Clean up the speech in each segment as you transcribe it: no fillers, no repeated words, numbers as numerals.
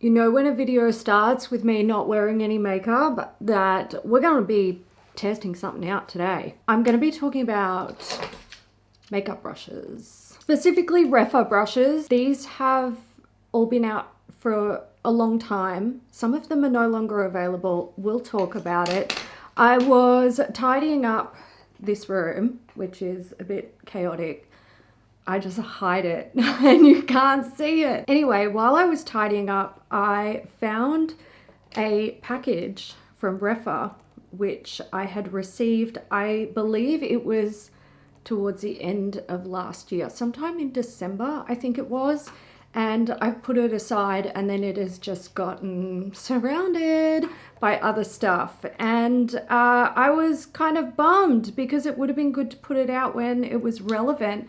You know, when a video starts with me not wearing any makeup, that we're going to be testing something out today. I'm going to be talking about makeup brushes, specifically Rephr brushes. These have all been out for a long time. Some of them are no longer available. We'll talk about it. I was tidying up this room, which is a bit chaotic. I just hide it and you can't see it. Anyway, while I was tidying up, I found a package from Rephr, which I had received, I believe it was towards the end of last year, sometime in December, I think it was. And I've put it aside, and then it has just gotten surrounded by other stuff. And I was kind of bummed because it would have been good to put it out when it was relevant,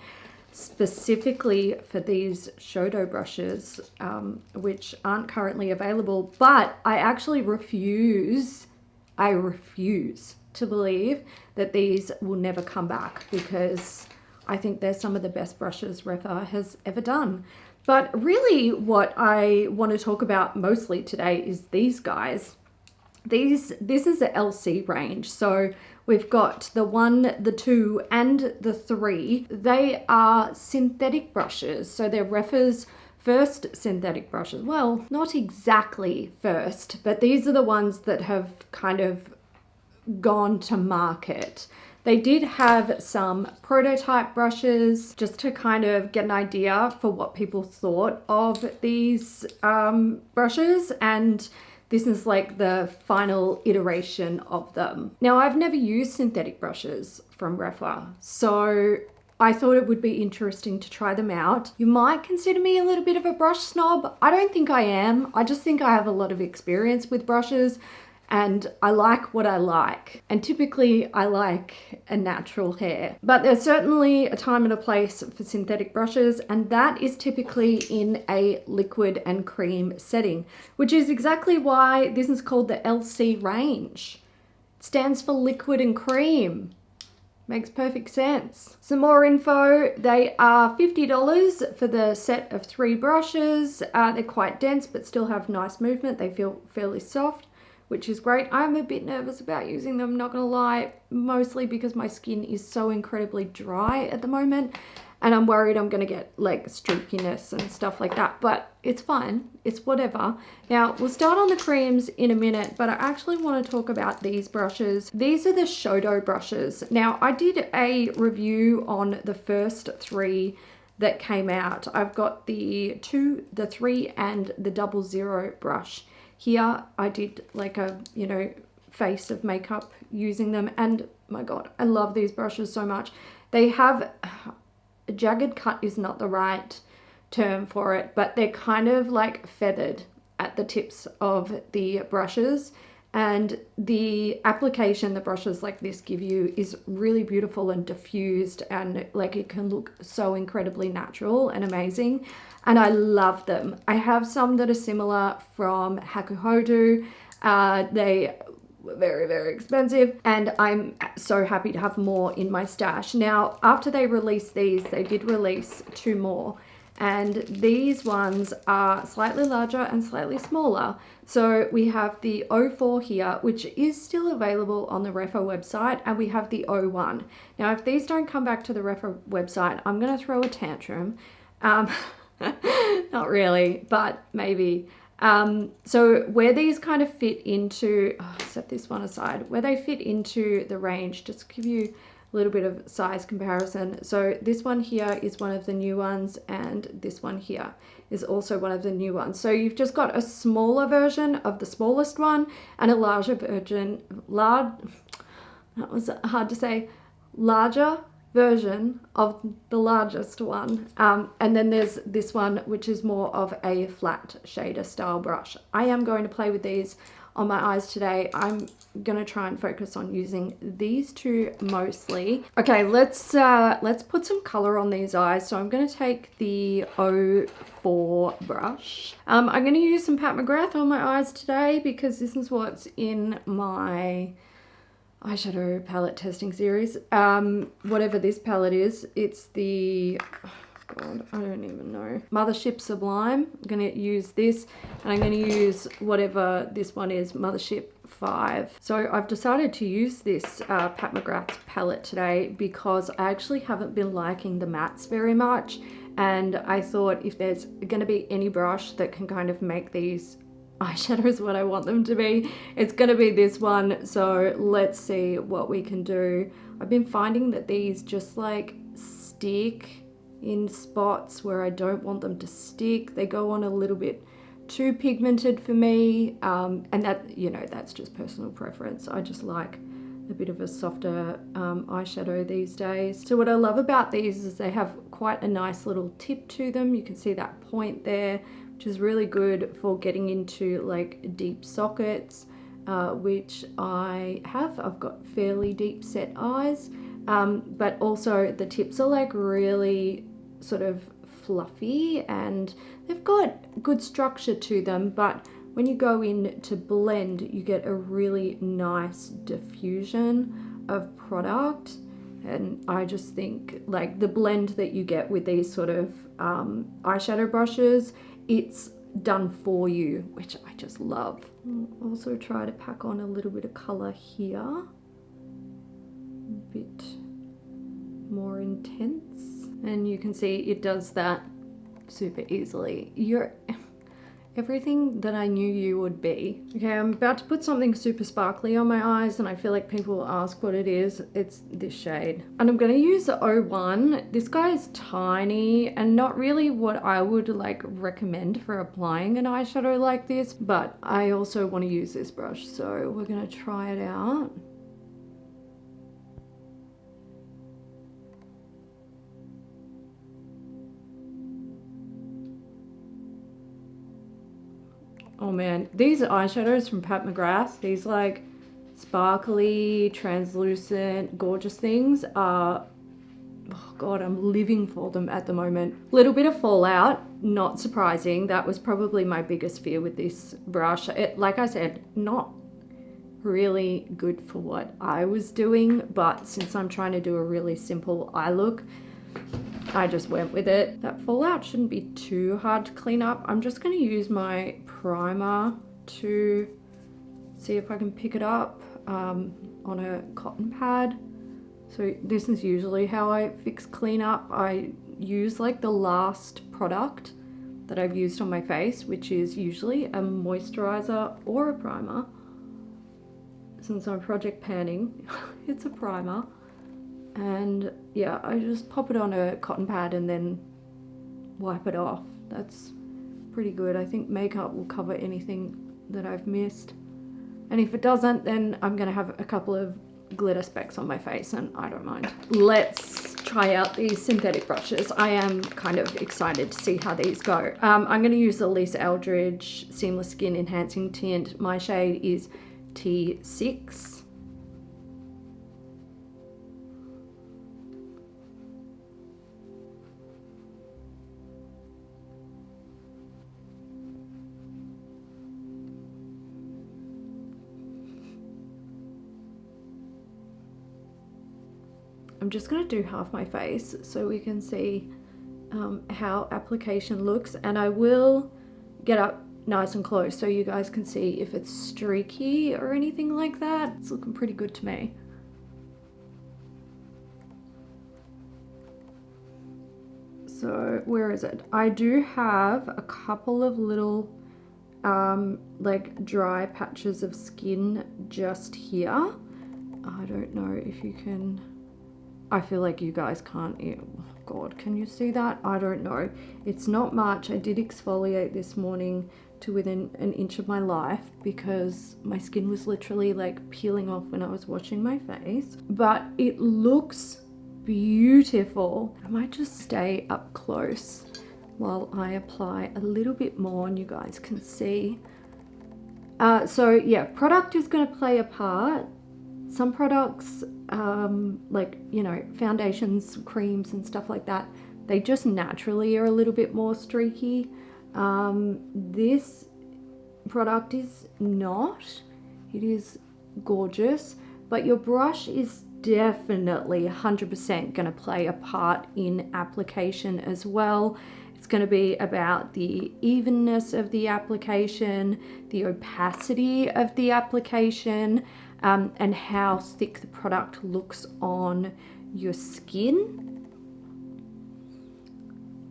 specifically for these Shodo brushes, which aren't currently available. But I actually refuse to believe that these will never come back, because I think they're some of the best brushes Rephr has ever done. But really what I want to talk about mostly today is these guys. This is the LC range. So we've got the 1, the 2, and the 3. They are synthetic brushes. So they're Rephr's first synthetic brushes. Well, not exactly first, but these are the ones that have kind of gone to market. They did have some prototype brushes just to kind of get an idea for what people thought of these brushes, and this is like the final iteration of them. Now, I've never used synthetic brushes from Rephr, so I thought it would be interesting to try them out. You might consider me a little bit of a brush snob. I don't think I am. I just think I have a lot of experience with brushes, and I like what I like. And typically I like a natural hair. But there's certainly a time and a place for synthetic brushes, and that is typically in a liquid and cream setting, which is exactly why this is called the LC range. It stands for liquid and cream. Makes perfect sense. Some more info. They are $50 for the set of 3 brushes. They're quite dense but still have nice movement. They feel fairly soft, which is great. I'm a bit nervous about using them, not gonna lie, mostly because my skin is so incredibly dry at the moment, and I'm worried I'm gonna get like streakiness and stuff like that, but it's fine, it's whatever. Now, we'll start on the creams in a minute, but I actually wanna talk about these brushes. These are the Shodo brushes. Now, I did a review on the first 3 that came out. I've got the 2, the 3, and the 00 brush. Here I did like a, face of makeup using them, and my God, I love these brushes so much. They have, a jagged cut is not the right term for it, but they're kind of like feathered at the tips of the brushes, and the application the brushes like this give you is really beautiful and diffused, and like it can look so incredibly natural and amazing, and I love them. I have some that are similar from Hakuhodo. They were very, very expensive, and I'm so happy to have more in my stash. Now, after they released these, they did release 2 more. And these ones are slightly larger and slightly smaller. So we have the 04 here, which is still available on the Rephr website, and we have the 01. Now, if these don't come back to the Rephr website, I'm going to throw a tantrum. Not really, but maybe. So where these kind of fit into, set this one aside, where they fit into the range, just to give you a little bit of size comparison. So this one here is one of the new ones, and this one here is also one of the new ones. So you've just got a smaller version of the smallest one and a larger version, that was hard to say, larger version of the largest one, and then there's this one, which is more of a flat shader style brush. I am going to play with these on my eyes today. I'm gonna try and focus on using these 2 mostly. Okay, let's put some color on these eyes. So I'm gonna take the 04 brush. I'm gonna use some Pat McGrath on my eyes today, because this is what's in my eyeshadow palette testing series. Whatever this palette is, it's the God, I don't even know. Mothership Sublime. I'm going to use this, and I'm going to use whatever this one is, Mothership 5. So I've decided to use this Pat McGrath's palette today because I actually haven't been liking the mattes very much, and I thought if there's going to be any brush that can kind of make these eyeshadows what I want them to be, it's going to be this one. So let's see what we can do. I've been finding that these just like stick in spots where I don't want them to stick. They go on a little bit too pigmented for me, and that, you know, that's just personal preference. I just like a bit of a softer eyeshadow these days. So what I love about these is they have quite a nice little tip to them. You can see that point there, which is really good for getting into like deep sockets, which I have. I've got fairly deep set eyes, but also the tips are like really sort of fluffy and they've got good structure to them, but when you go in to blend, you get a really nice diffusion of product. And I just think like the blend that you get with these sort of eyeshadow brushes, it's done for you, which I just love. I'll also try to pack on a little bit of color here, a bit more intense, and you can see it does that super easily. You're everything that I knew you would be. Okay, I'm about to put something super sparkly on my eyes, and I feel like people will ask what it is. It's this shade. And I'm gonna use the 01. This guy is tiny and not really what I would like recommend for applying an eyeshadow like this, but I also want to use this brush, so we're gonna try it out. Oh man, these eyeshadows from Pat McGrath, these like sparkly, translucent, gorgeous things are, oh God, I'm living for them at the moment. Little bit of fallout, not surprising. That was probably my biggest fear with this brush. It, like I said, not really good for what I was doing, but since I'm trying to do a really simple eye look, I just went with it. That fallout shouldn't be too hard to clean up. I'm just going to use my primer to see if I can pick it up on a cotton pad. So this is usually how I fix cleanup. I use like the last product that I've used on my face, which is usually a moisturizer or a primer. Since I'm project panning, it's a primer. And yeah, I just pop it on a cotton pad and then wipe it off. That's pretty good. I think makeup will cover anything that I've missed. And if it doesn't, then I'm gonna have a couple of glitter specks on my face and I don't mind. Let's try out these synthetic brushes. I am kind of excited to see how these go. I'm gonna use the Lisa Eldridge Seamless Skin Enhancing Tint. My shade is T6. I'm just going to do half my face so we can see how application looks, and I will get up nice and close so you guys can see if it's streaky or anything like that. It's looking pretty good to me. So where is it? I do have a couple of little like dry patches of skin just here. I don't know if you can, I feel like you guys can't, oh God, can you see that? I don't know. It's not much. I did exfoliate this morning to within an inch of my life because my skin was literally like peeling off when I was washing my face. But it looks beautiful. I might just stay up close while I apply a little bit more and you guys can see. So yeah, product is going to play a part. Some products, like, you know, foundations, creams and stuff like that, they just naturally are a little bit more streaky. This product is not. It is gorgeous, but your brush is definitely 100% going to play a part in application as well. It's going to be about the evenness of the application, the opacity of the application, and how thick the product looks on your skin.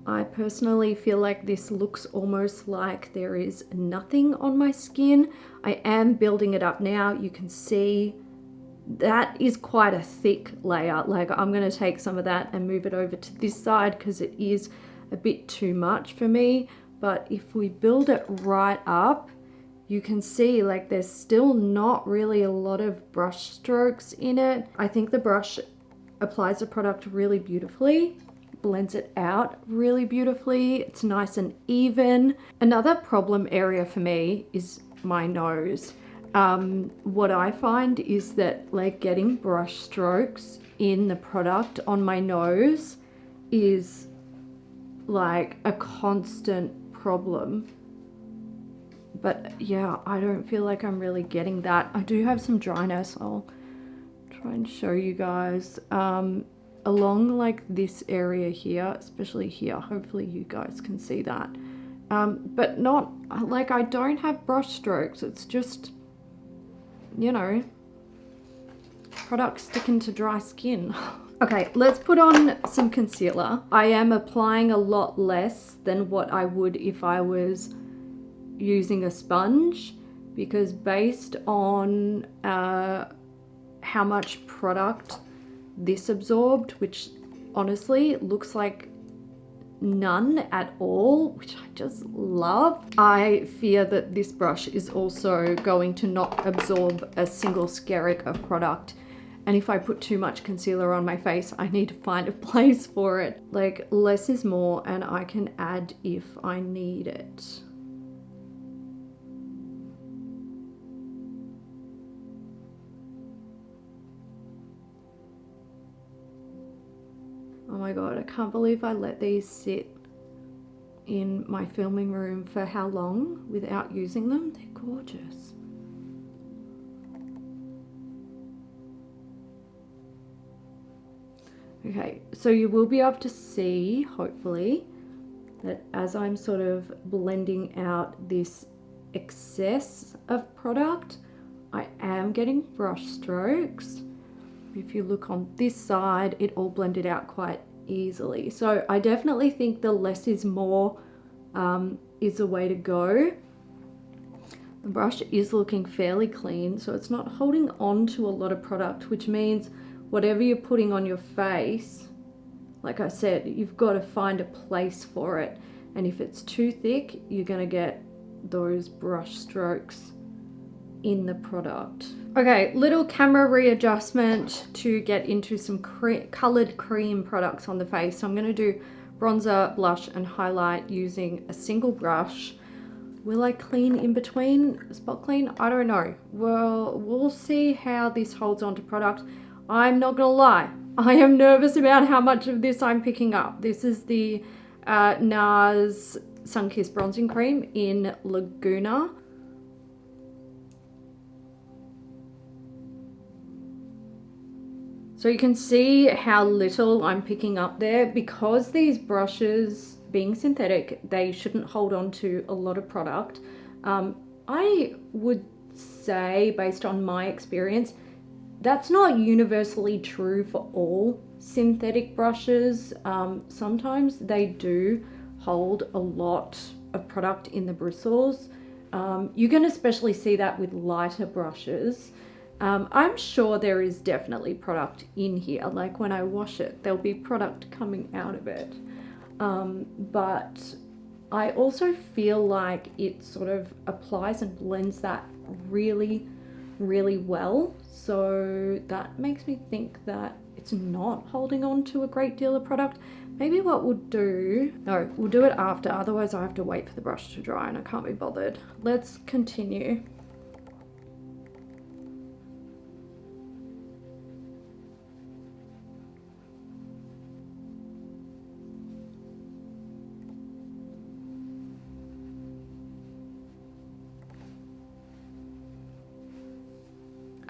I personally feel like this looks almost like there is nothing on my skin. I am building it up now. You can see that is quite a thick layer. Like, I'm going to take some of that and move it over to this side because it is a bit too much for me. But if we build it right up, you can see like there's still not really a lot of brush strokes in it. I think the brush applies the product really beautifully, blends it out really beautifully. It's nice and even. Another problem area for me is my nose. What I find is that like getting brush strokes in the product on my nose is like a constant problem. But yeah, I don't feel like I'm really getting that. I do have some dryness. I'll try and show you guys. Along like this area here, especially here, hopefully you guys can see that. But not like I don't have brush strokes. It's just, you know, product sticking to dry skin. Okay, let's put on some concealer. I am applying a lot less than what I would if I was using a sponge, because based on how much product this absorbed, which honestly looks like none at all, which I just love, I fear that this brush is also going to not absorb a single skerrick of product. And if I put too much concealer on my face, I need to find a place for it. Like, less is more, and I can add if I need it. Oh my god, I can't believe I let these sit in my filming room for how long without using them. They're gorgeous. Okay, so you will be able to see, hopefully, that as I'm sort of blending out this excess of product, I am getting brush strokes. If you look on this side, it all blended out quite easily. So I definitely think the less is more is the way to go. The brush is looking fairly clean, so it's not holding on to a lot of product, which means whatever you're putting on your face, like I said, you've got to find a place for it. And if it's too thick, you're going to get those brush strokes in the product. Okay, little camera readjustment to get into some colored cream products on the face. So I'm going to do bronzer, blush, and highlight using a single brush. Will I clean in between? Spot clean? I don't know. Well, we'll see how this holds on to product. I'm not gonna lie, I am nervous about how much of this I'm picking up. This is the NARS Sunkissed Bronzing Cream in Laguna. So you can see how little I'm picking up there. Because these brushes, being synthetic, they shouldn't hold on to a lot of product. I would say, based on my experience, that's not universally true for all synthetic brushes. Sometimes they do hold a lot of product in the bristles. You can especially see that with lighter brushes. I'm sure there is definitely product in here. Like when I wash it, there'll be product coming out of it. But I also feel like it sort of applies and blends that really, really well. So that makes me think that it's not holding on to a great deal of product. Maybe what we'll do, no, we'll do it after, otherwise I have to wait for the brush to dry and I can't be bothered. Let's continue.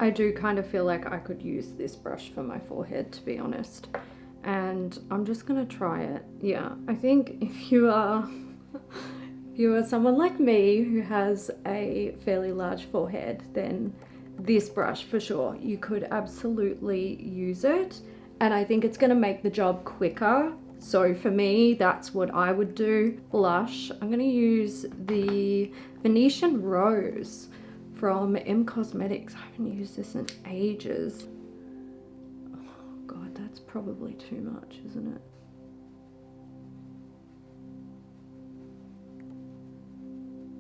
I do kind of feel like I could use this brush for my forehead, to be honest. And I'm just gonna try it. Yeah, I think if you are someone like me who has a fairly large forehead, then this brush for sure, you could absolutely use it. And I think it's gonna make the job quicker. So for me, that's what I would do. Blush, I'm gonna use the Venetian Rose from M Cosmetics. I haven't used this in ages. Oh God, that's probably too much, isn't it?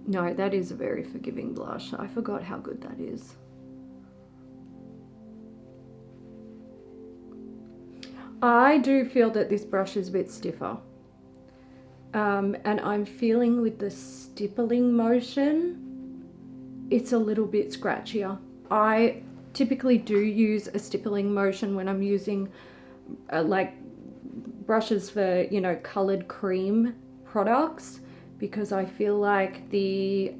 No, that is a very forgiving blush. I forgot how good that is. I do feel that this brush is a bit stiffer. And I'm feeling with the stippling motion, it's a little bit scratchier. I typically do use a stippling motion when I'm using like brushes for, you know, colored cream products, because I feel like the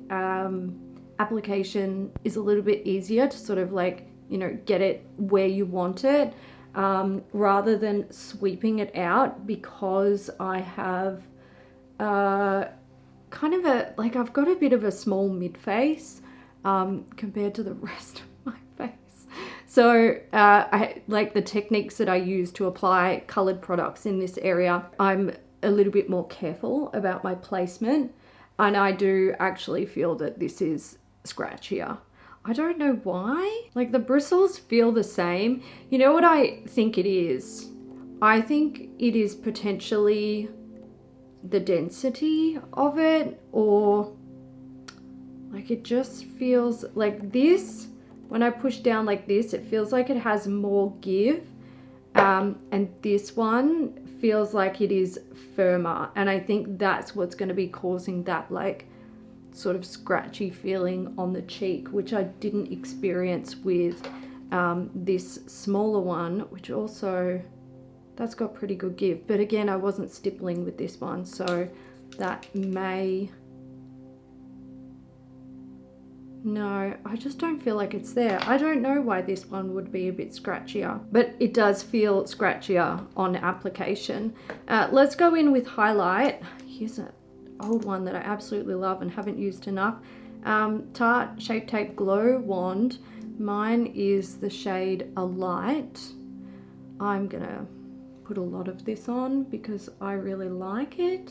application is a little bit easier to sort of like, you know, get it where you want it, rather than sweeping it out, because I have kind of a, like, I've got a bit of a small mid face compared to the rest of my face. So I like the techniques that I use to apply colored products in this area. I'm a little bit more careful about my placement, and I do actually feel that this is scratchier. I don't know why. Like, the bristles feel the same. You know what I think it is? I think it is potentially the density of it, or like it just feels like this. When I push down like this, it feels like it has more give. And this one feels like it is firmer, and I think that's what's going to be causing that like sort of scratchy feeling on the cheek, which I didn't experience with this smaller one, which also, that's got pretty good give. But again, I wasn't stippling with this one, so that may... No, I just don't feel like it's there. I don't know why this one would be a bit scratchier, but it does feel scratchier on application. Let's go in with highlight. Here's an old one that I absolutely love and haven't used enough. Tarte Shape Tape Glow Wand. Mine is the shade Alight. I'm gonna put a lot of this on because I really like it.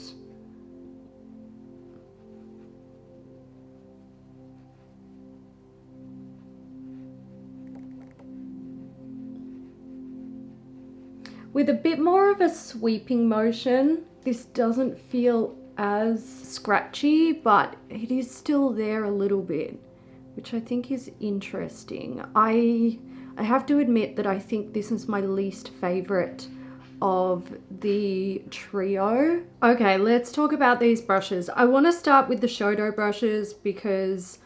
With a bit more of a sweeping motion, this doesn't feel as scratchy, but it is still there a little bit, which I think is interesting. I have to admit that I think this is my least favorite of the trio. Okay, let's talk about these brushes. I want to start with the Shodo brushes because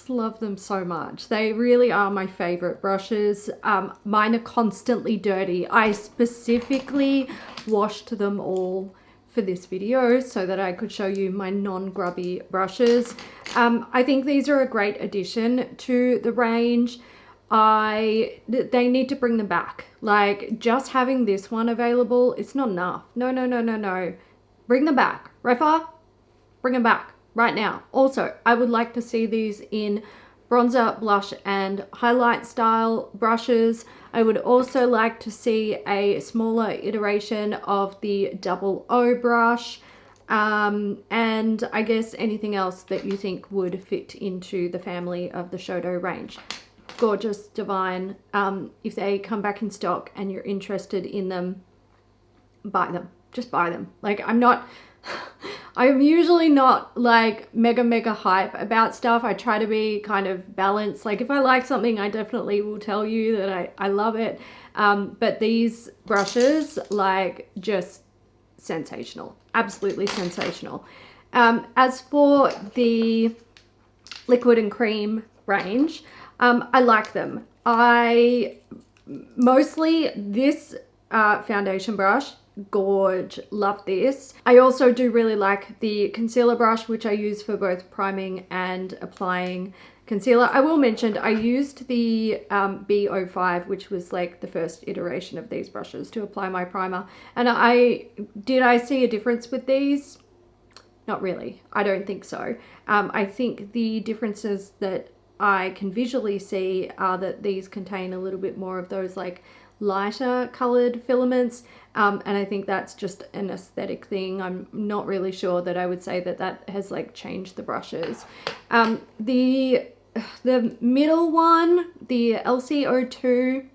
love them so much. They really are my favorite brushes. Mine are constantly dirty. I specifically washed them all for this video so that I could show you my non-grubby brushes. I think these are a great addition to the range. They need to bring them back. Like, just having this one available, it's not enough. No. Bring them back. Rephr, bring them back right now. Also, I would like to see these in bronzer, blush, and highlight style brushes. I would also like to see a smaller iteration of the double O brush, and I guess anything else that you think would fit into the family of the Shodo range. Gorgeous, divine. If they come back in stock and you're interested in them, buy them. Just buy them. Like, I'm usually not like mega hype about stuff. I try to be kind of balanced. Like, if I like something, I definitely will tell you that I love it. But these brushes, like, just sensational. Absolutely sensational. As for the liquid and cream range, I like them. Mostly this foundation brush gorge. Love this. I also do really like the concealer brush, which I use for both priming and applying concealer. I will mention I used the B05, which was like the first iteration of these brushes to apply my primer. And I see a difference with these? Not really. I don't think so. I think the differences that I can visually see are that these contain a little bit more of those like lighter colored filaments, and I think that's just an aesthetic thing. I'm not really sure that I would say that that has like changed the brushes. The middle one, the LC02,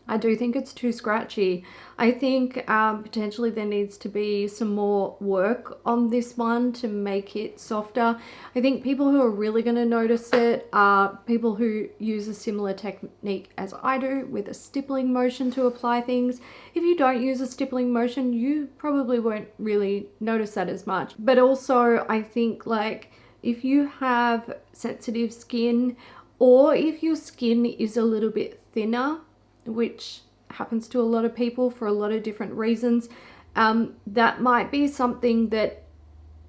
I do think it's too scratchy. I think potentially there needs to be some more work on this one to make it softer. I think people who are really going to notice it are people who use a similar technique as I do with a stippling motion to apply things. If you don't use a stippling motion, you probably won't really notice that as much. But also I think like if you have sensitive skin, or if your skin is a little bit thinner, which happens to a lot of people for a lot of different reasons, that might be something that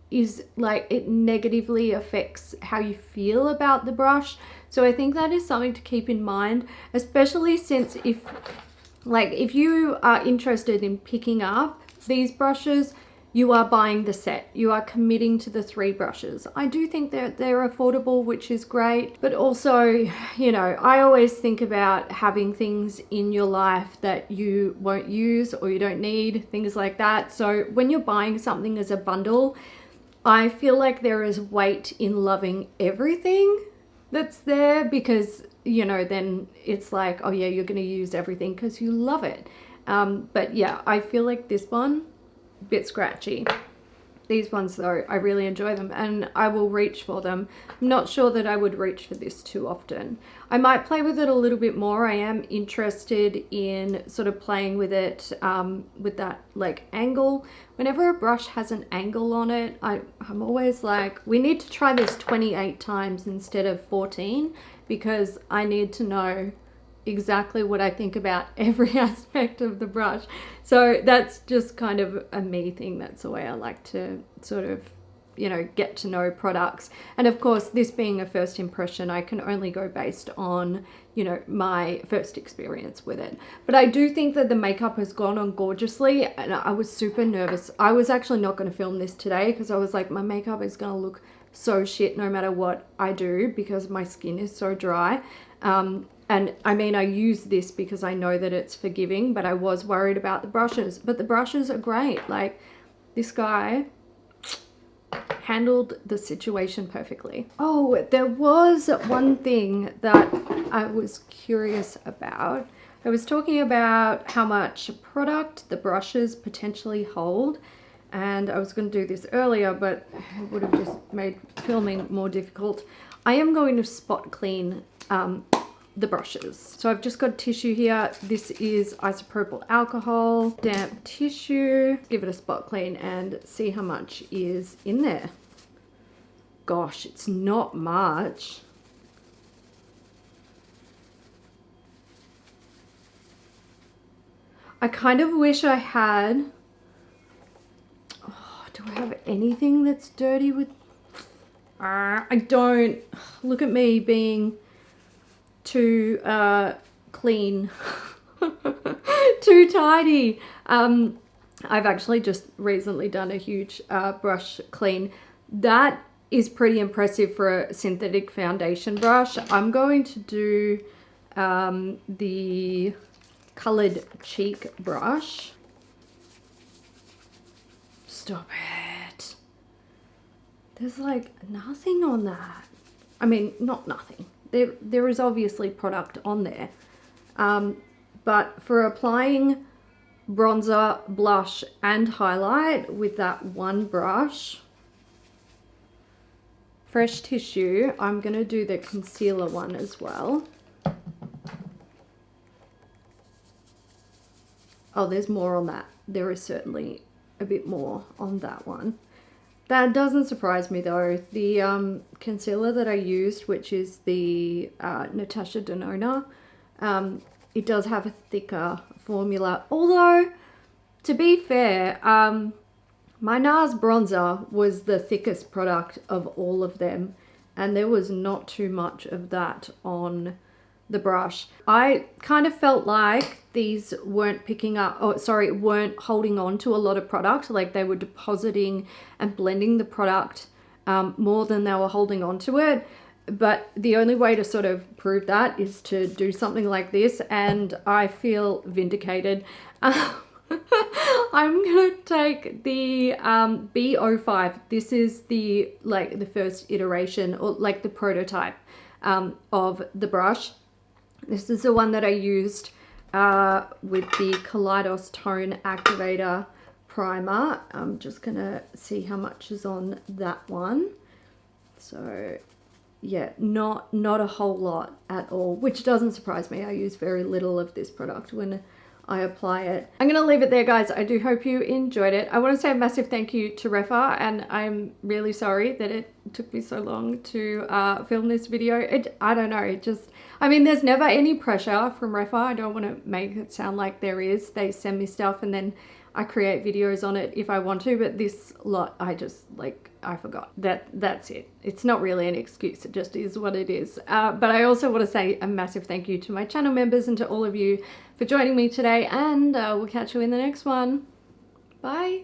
is like it negatively affects how you feel about the brush. So I think that is something to keep in mind, especially since if you are interested in picking up these brushes, you are buying the set. You are committing to the 3 brushes. I do think that they're affordable, which is great. But also, you know, I always think about having things in your life that you won't use or you don't need, things like that. So when you're buying something as a bundle, I feel like there is weight in loving everything that's there, because, you know, then it's like, oh yeah, you're going to use everything because you love it. But yeah, I feel like this one, bit scratchy. These ones though, I really enjoy them and I will reach for them. I'm not sure that I would reach for this too often. I might play with it a little bit more. I am interested in sort of playing with it with that like angle. Whenever a brush has an angle on it, I'm always like, we need to try this 28 times instead of 14, because I need to know exactly what I think about every aspect of the brush. So that's just kind of a me thing. That's the way I like to sort of, you know, get to know products. And of course, this being a first impression, I can only go based on, you know, my first experience with it. But I do think that the makeup has gone on gorgeously, and I was super nervous. I was actually not going to film this today because I was like, my makeup is going to look so shit no matter what I do because my skin is so dry. And I mean, I use this because I know that it's forgiving, but I was worried about the brushes. But the brushes are great. Like, this guy handled the situation perfectly. Oh, there was one thing that I was curious about. I was talking about how much product the brushes potentially hold. And I was going to do this earlier, but it would have just made filming more difficult. I am going to spot clean the brushes. So I've just got tissue here. This is isopropyl alcohol, damp tissue. Give it a spot clean and see how much is in there. Gosh, it's not much. I kind of wish I had... Oh, do I have anything that's dirty with... I don't. Look at me being too clean, too tidy. I've actually just recently done a huge brush clean. That is pretty impressive for a synthetic foundation brush. I'm going to do the colored cheek brush. Stop it. There's like nothing on that. I mean, not nothing. There is obviously product on there. But for applying bronzer, blush, and highlight with that one brush, fresh tissue, I'm going to do the concealer one as well. Oh, there's more on that. There is certainly a bit more on that one. That doesn't surprise me though. The concealer that I used, which is the Natasha Denona, it does have a thicker formula. Although, To be fair, my NARS bronzer was the thickest product of all of them, and there was not too much of that on the brush. I kind of felt like these weren't weren't holding on to a lot of product, like they were depositing and blending the product more than they were holding on to it. But the only way to sort of prove that is to do something like this, and I feel vindicated. I'm gonna take the B05. This is the first iteration, or like the prototype of the brush. This is the one that I used with the Kaleidos Tone Activator Primer. I'm just gonna see how much is on that one. So yeah, not a whole lot at all, which doesn't surprise me. I use very little of this product when I apply it. I'm gonna leave it there, guys. I do hope you enjoyed it. I want to say a massive thank you to Rephr, and I'm really sorry that it took me so long to film this video. I don't know, I mean, there's never any pressure from Rephr. I don't want to make it sound like there is. They send me stuff and then I create videos on it if I want to, but this lot, I forgot. That's it. It's not really an excuse, it just is what it is. But I also want to say a massive thank you to my channel members and to all of you for joining me today, and we'll catch you in the next one. Bye.